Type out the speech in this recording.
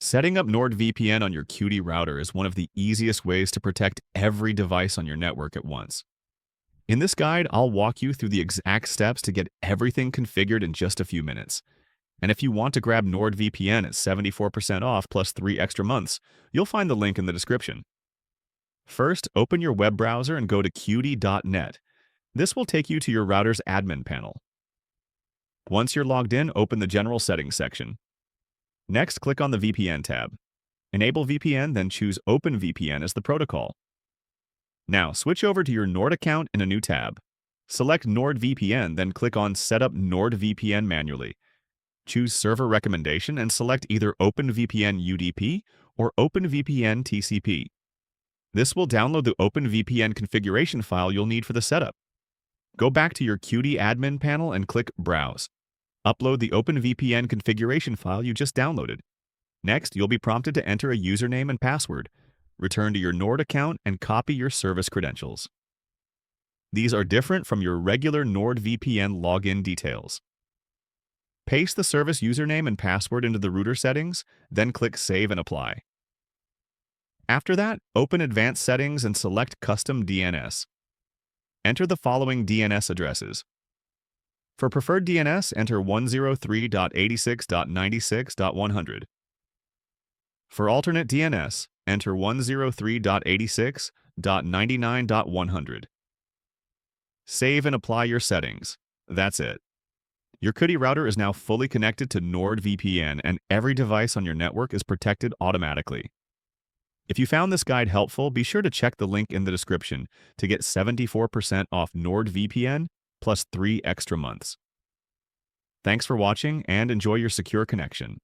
Setting up NordVPN on your Cudy router is one of the easiest ways to protect every device on your network at once. In this guide, I'll walk you through the exact steps to get everything configured in just a few minutes. And if you want to grab NordVPN at 74% off plus 3 extra months, you'll find the link in the description. First, open your web browser and go to cudy.net. This will take you to your router's admin panel. Once you're logged in, open the General Settings section. Next, click on the VPN tab. Enable VPN, then choose OpenVPN as the protocol. Now, switch over to your Nord account in a new tab. Select NordVPN, then click on Set up NordVPN manually. Choose Server Recommendation and select either OpenVPN UDP or OpenVPN TCP. This will download the OpenVPN configuration file you'll need for the setup. Go back to your Cudy admin panel and click Browse. Upload the OpenVPN configuration file you just downloaded. Next, you'll be prompted to enter a username and password. Return to your Nord account and copy your service credentials. These are different from your regular NordVPN login details. Paste the service username and password into the router settings, then click Save and Apply. After that, open Advanced Settings and select Custom DNS. Enter the following DNS addresses. For preferred DNS, enter 103.86.96.100. For alternate DNS, enter 103.86.99.100. Save and apply your settings. That's it. Your Cudy router is now fully connected to NordVPN, and every device on your network is protected automatically. If you found this guide helpful, be sure to check the link in the description to get 74% off NordVPN plus 3 extra months. Thanks for watching and enjoy your secure connection.